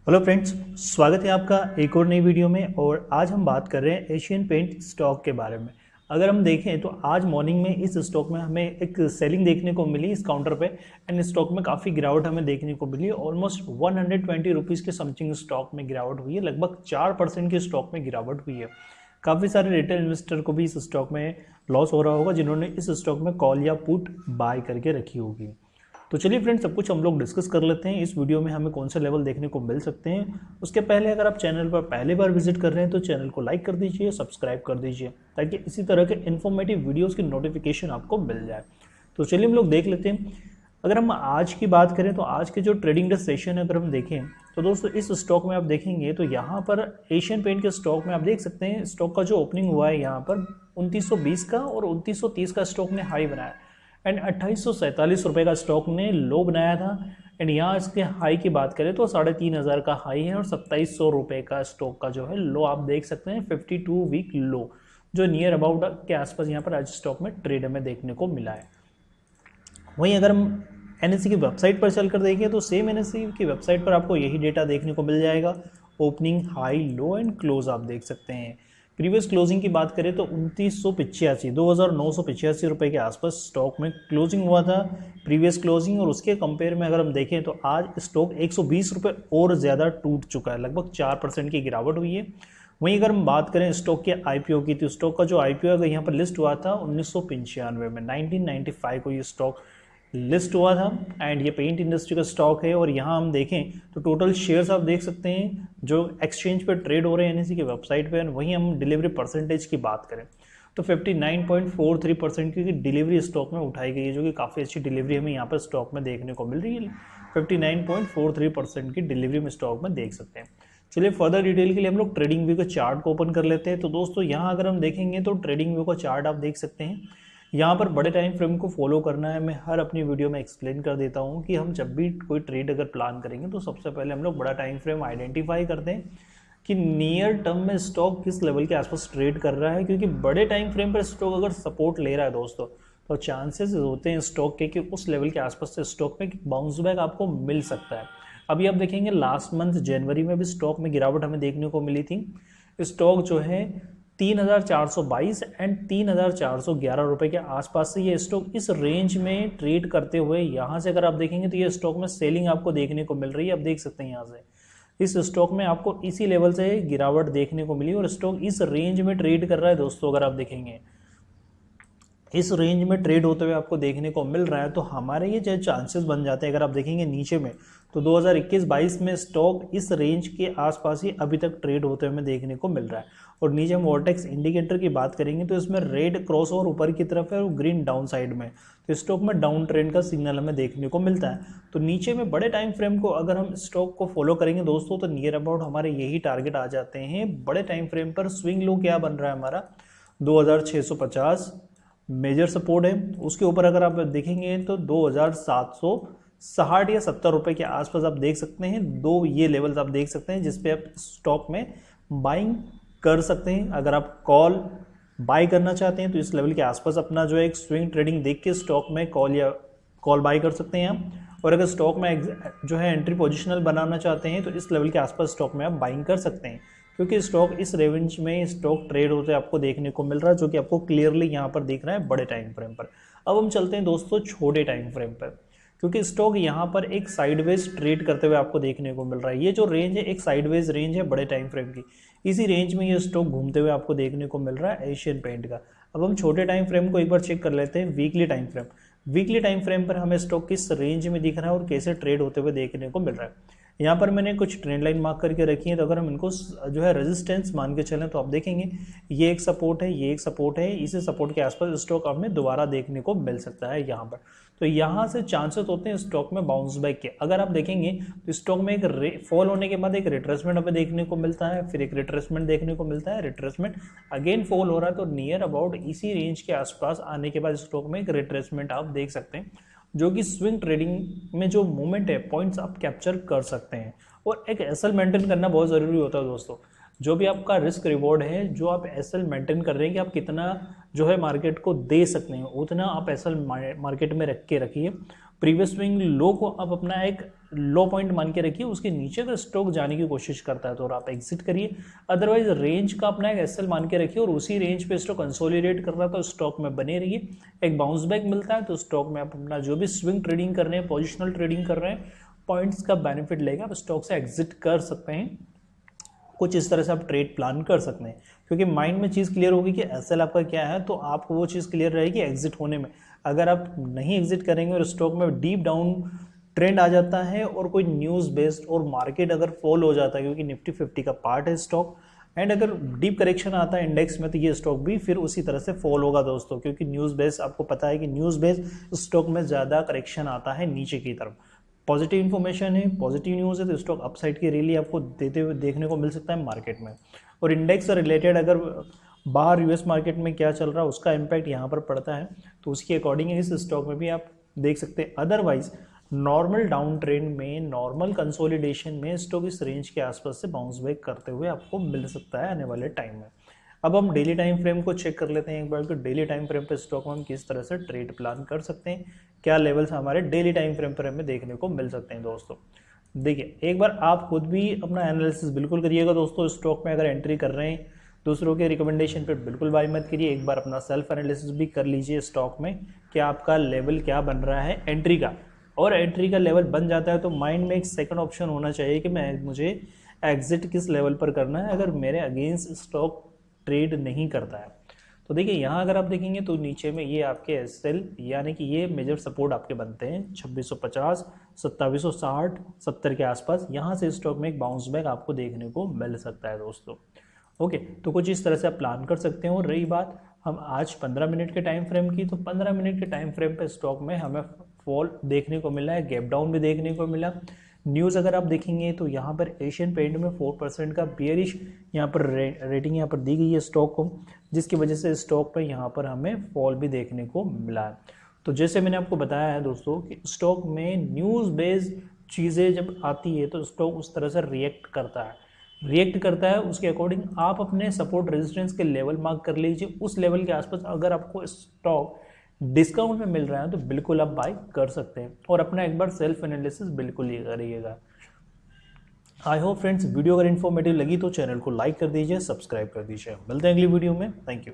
Hello friends, स्वागत है आपका एक और नई वीडियो में। और आज हम बात कर रहे हैं एशियन पेंट स्टॉक के बारे में। अगर हम देखें तो आज मॉर्निंग में इस स्टॉक में हमें एक सेलिंग देखने को मिली इस काउंटर पे, एंड स्टॉक में काफ़ी गिरावट हमें देखने को मिली। ऑलमोस्ट 120 रुपीज़ के समथिंग स्टॉक में गिरावट हुई है, लगभग 4% के स्टॉक में गिरावट हुई है। काफ़ी सारे रिटेल इन्वेस्टर को भी इस स्टॉक में लॉस हो रहा होगा जिन्होंने इस स्टॉक में कॉल या पुट बाय करके रखी होगी। तो चलिए फ्रेंड्स, सब कुछ हम लोग डिस्कस कर लेते हैं। इस वीडियो में हमें कौन से लेवल देखने को मिल सकते हैं। उसके पहले अगर आप चैनल पर पहली बार विजिट कर रहे हैं तो चैनल को लाइक कर दीजिए, सब्सक्राइब कर दीजिए, ताकि इसी तरह के इन्फॉर्मेटिव वीडियोस की नोटिफिकेशन आपको मिल जाए। तो चलिए हम लोग देख लेते हैं। अगर हम आज की बात करें तो आज के जो ट्रेडिंग डे सेशन है अगर हम देखें तो दोस्तों इस स्टॉक में आप देखेंगे तो यहाँ पर एशियन पेंट के स्टॉक में आप देख सकते हैं स्टॉक का जो ओपनिंग हुआ है यहाँ पर 2920 का और 2930 का स्टॉक ने हाई बनाया, एंड 2847 रुपये का स्टॉक ने लो बनाया था। एंड यहाँ इसके हाई की बात करें तो 3500 का हाई है और 2700 रुपये का स्टॉक का जो है लो आप देख सकते हैं 52 वीक लो, जो नियर अबाउट के आसपास यहाँ पर आज स्टॉक में ट्रेड हमें देखने को मिला है। वहीं अगर हम एनएससी की वेबसाइट पर चलकर देखें तो सेम एनएससी की वेबसाइट पर आपको यही डेटा देखने को मिल जाएगा। Opening, high, low and close आप देख सकते हैं। प्रीवियस क्लोजिंग की बात करें तो 2985 रुपये के आसपास स्टॉक में क्लोजिंग हुआ था प्रीवियस क्लोजिंग, और उसके कंपेयर में अगर हम देखें तो आज स्टॉक 120 रुपये और ज़्यादा टूट चुका है, लगभग 4% की गिरावट हुई है। वहीं अगर हम बात करें स्टॉक के आईपीओ की तो स्टॉक का जो आईपीओ है यहाँ पर लिस्ट हुआ था 1995 में, 1995 को ये स्टॉक लिस्ट हुआ था। एंड ये पेंट इंडस्ट्री का स्टॉक है। और यहाँ हम देखें तो टोटल शेयर्स आप देख सकते हैं जो एक्सचेंज पर ट्रेड हो रहे हैं एनएससी की वेबसाइट पे। वहीं हम डिलीवरी परसेंटेज की बात करें तो 59.43% की डिलीवरी स्टॉक में उठाई गई है, जो कि काफ़ी अच्छी डिलीवरी हमें यहाँ पर स्टॉक में देखने को मिल रही है। 59.43% की डिलीवरी में स्टॉक में देख सकते हैं। चलिए फर्दर डिटेल के लिए हम लोग ट्रेडिंग व्यू के चार्ट को ओपन कर लेते हैं। तो दोस्तों यहाँ अगर हम देखेंगे तो ट्रेडिंग व्यू का चार्ट आप देख सकते हैं। यहाँ पर बड़े टाइम फ्रेम को फॉलो करना है। मैं हर अपनी वीडियो में एक्सप्लेन कर देता हूँ कि हम जब भी कोई ट्रेड अगर प्लान करेंगे तो सबसे पहले हम लोग बड़ा टाइम फ्रेम आइडेंटिफाई करते हैं कि नियर टर्म में स्टॉक किस लेवल के आसपास ट्रेड कर रहा है, क्योंकि बड़े टाइम फ्रेम पर स्टॉक अगर सपोर्ट ले रहा है दोस्तों तो चांसेस होते हैं स्टॉक के कि उस लेवल के आसपास से स्टॉक में बाउंस बैक आपको मिल सकता है। अभी आप देखेंगे लास्ट मंथ जनवरी में भी स्टॉक में गिरावट हमें देखने को मिली थी। स्टॉक जो है 3422 एंड 3411 रुपए के आसपास से ये स्टॉक इस रेंज में ट्रेड करते हुए यहाँ से अगर आप देखेंगे तो ये स्टॉक में सेलिंग आपको देखने को मिल रही है। आप देख सकते हैं यहाँ से इस स्टॉक में आपको इसी लेवल से गिरावट देखने को मिली और स्टॉक इस रेंज में ट्रेड कर रहा है दोस्तों। अगर आप देखेंगे इस रेंज में ट्रेड होते हुए आपको देखने को मिल रहा है तो हमारे ये जो चांसेस बन जाते हैं। अगर आप देखेंगे नीचे में तो 2021-22 में स्टॉक इस रेंज के आसपास ही अभी तक ट्रेड होते हुए हमें देखने को मिल रहा है। और नीचे हम वॉर्टेक्स इंडिकेटर की बात करेंगे तो इसमें रेड क्रॉस और ऊपर की तरफ है और ग्रीन डाउन साइड में, तो स्टॉक में डाउन ट्रेंड का सिग्नल हमें देखने को मिलता है। तो नीचे में बड़े टाइम फ्रेम को अगर हम स्टॉक को फॉलो करेंगे दोस्तों तो नियर अबाउट हमारे यही टारगेट आ जाते हैं। बड़े टाइम फ्रेम पर स्विंग लो क्या बन रहा है हमारा 2650 मेजर सपोर्ट है। उसके ऊपर अगर आप देखेंगे तो 2760 या 70 रुपए के आसपास आप देख सकते हैं। दो ये लेवल्स आप देख सकते हैं जिसपे आप स्टॉक में बाइंग कर सकते हैं। अगर आप कॉल बाय करना चाहते हैं तो इस लेवल के आसपास अपना जो है एक स्विंग ट्रेडिंग देख के स्टॉक में कॉल बाय कर सकते हैं आप। और अगर स्टॉक में जो है एंट्री पोजिशनल बनाना चाहते हैं तो इस लेवल के आसपास स्टॉक में आप बाइंग कर सकते हैं, क्योंकि स्टॉक इस रेंज में स्टॉक ट्रेड होते आपको देखने को मिल रहा है, जो कि आपको क्लियरली यहाँ पर दिख रहा है बड़े टाइम फ्रेम पर। अब हम चलते हैं दोस्तों छोटे टाइम फ्रेम पर, क्योंकि स्टॉक यहाँ पर एक साइडवेज ट्रेड करते हुए आपको देखने को मिल रहा है। ये जो रेंज है एक साइडवेज रेंज है बड़े टाइम फ्रेम की, इसी रेंज में ये स्टॉक घूमते हुए आपको देखने को मिल रहा है एशियन पेंट का। अब हम छोटे टाइम फ्रेम को एक बार चेक कर लेते हैं। Weekly time frame, weekly time frame पर हमें स्टॉक किस रेंज में दिख रहा है और कैसे ट्रेड होते हुए देखने को मिल रहा है। यहाँ पर मैंने कुछ ट्रेंड लाइन मार्क करके रखी है, तो अगर हम इनको जो है रेजिस्टेंस मान के चलें तो आप देखेंगे ये एक सपोर्ट है, ये एक सपोर्ट है, इसी सपोर्ट के आसपास स्टॉक हमें दोबारा देखने को मिल सकता है यहाँ पर। तो यहाँ से चांसेस होते हैं स्टॉक में बाउंस बैक के। अगर आप देखेंगे तो स्टॉक में एक फॉल होने के बाद एक रिट्रेसमेंट हमें देखने को मिलता है, फिर एक रिट्रेसमेंट देखने को मिलता है, रिट्रेसमेंट अगेन फॉल हो रहा है, तो नियर अबाउट इसी रेंज के आसपास आने के बाद स्टॉक में एक रिट्रेसमेंट आप देख सकते हैं, जो कि स्विंग ट्रेडिंग में जो मूवमेंट है पॉइंट्स आप कैप्चर कर सकते हैं। और एक एसएल मेंटेन करना बहुत ज़रूरी होता है दोस्तों। जो भी आपका रिस्क रिवॉर्ड है, जो आप एसएल मेंटेन कर रहे हैं कि आप कितना जो है मार्केट को दे सकते हैं, उतना आप एसएल मार्केट में रख के रखिए। प्रीवियस स्विंग लो को आप अपना एक लो पॉइंट मान के रखिए, उसके नीचे अगर स्टॉक जाने की कोशिश करता है तो आप एग्जिट करिए, अदरवाइज रेंज का अपना एक एसएल मान के रखिए और उसी रेंज पे स्टॉक कंसोलिडेट कर रहा है तो स्टॉक में बने रहिए। एक बाउंस बैक मिलता है तो स्टॉक में आप अपना जो भी स्विंग ट्रेडिंग कर रहे हैं, पोजिशनल ट्रेडिंग कर रहे हैं, पॉइंट्स का बेनिफिट लेगा, आप स्टॉक से एग्जिट कर सकते हैं। कुछ इस तरह से आप ट्रेड प्लान कर सकते हैं, क्योंकि माइंड में चीज़ क्लियर होगी कि एसएल आपका क्या है, तो आपको वो चीज़ क्लियर रहेगी एग्जिट होने में। अगर आप नहीं एग्जिट करेंगे और स्टॉक में डीप डाउन ट्रेंड आ जाता है और कोई न्यूज़ बेस्ड और मार्केट अगर फॉल हो जाता है, क्योंकि निफ्टी 50 का पार्ट है स्टॉक, एंड अगर डीप करेक्शन आता है इंडेक्स में तो ये स्टॉक भी फिर उसी तरह से फॉल होगा दोस्तों, क्योंकि न्यूज़ बेस्ड आपको पता है कि न्यूज़ बेस्ड स्टॉक में ज़्यादा करेक्शन आता है नीचे की तरफ। पॉजिटिव इन्फॉर्मेशन है, पॉजिटिव न्यूज़ है तो स्टॉक अपसाइड की रैली आपको देते हुए देखने को मिल सकता है मार्केट में। और इंडेक्स से रिलेटेड अगर बाहर यूएस मार्केट में क्या चल रहा है उसका इम्पैक्ट यहाँ पर पड़ता है, तो उसके अकॉर्डिंग इस स्टॉक में भी आप देख सकते हैं। अदरवाइज नॉर्मल डाउन ट्रेंड में, नॉर्मल कंसोलिडेशन में स्टॉक इस रेंज के आसपास से बाउंस बैक करते हुए आपको मिल सकता है आने वाले टाइम में। अब हम डेली टाइम फ्रेम को चेक कर लेते हैं एक बार, तो डेली टाइम फ्रेम पे स्टॉक में हम किस तरह से ट्रेड प्लान कर सकते हैं, क्या लेवल्स हमारे डेली टाइम फ्रेम पर हमें देखने को मिल सकते हैं दोस्तों। देखिए एक बार आप खुद भी अपना एनालिसिस बिल्कुल करिएगा दोस्तों। स्टॉक में अगर एंट्री कर रहे हैं दूसरों के रिकमेंडेशन पर बिल्कुल बाय मत करिए, एक बार अपना सेल्फ एनालिसिस भी कर लीजिए स्टॉक में कि आपका लेवल क्या बन रहा है एंट्री का। और एंट्री का लेवल बन जाता है तो माइंड में एक सेकंड ऑप्शन होना चाहिए कि मुझे एग्जिट किस लेवल पर करना है अगर मेरे अगेंस्ट स्टॉक ट्रेड नहीं करता है। तो देखिए यहाँ अगर आप देखेंगे तो नीचे में ये आपके एसएल यानी कि ये मेजर सपोर्ट आपके बनते हैं 2650, 2760, 70 के आसपास। यहाँ से स्टॉक में एक बाउंस बैक आपको देखने को मिल सकता है दोस्तों। ओके, तो कुछ इस तरह से आप प्लान कर सकते हैं। और रही बात हम आज 15 मिनट के टाइम फ्रेम की, तो 15 मिनट के टाइम फ्रेम पे स्टॉक में हमें फॉल देखने को मिला है, गैप डाउन भी देखने को मिला। न्यूज़ अगर आप देखेंगे तो यहाँ पर एशियन पेंट में 4% का बियरिश यहाँ पर रेटिंग यहाँ पर दी गई है स्टॉक को, जिसकी वजह से स्टॉक पर यहाँ पर हमें फॉल भी देखने को मिला है। तो जैसे मैंने आपको बताया है दोस्तों कि स्टॉक में न्यूज़ बेस्ड चीज़ें जब आती है तो स्टॉक उस तरह से रिएक्ट करता है। उसके अकॉर्डिंग आप अपने सपोर्ट रेजिस्टेंस के लेवल मार्क कर लीजिए, उस लेवल के आसपास अगर आपको स्टॉक डिस्काउंट में मिल रहा है तो बिल्कुल आप बाय कर सकते हैं। और अपना एक बार सेल्फ एनालिसिस बिल्कुल ये करिएगा। आई होप फ्रेंड्स वीडियो अगर इन्फॉर्मेटिव लगी तो चैनल को लाइक कर दीजिए, सब्सक्राइब कर दीजिए। मिलते हैं अगली वीडियो में। Thank you.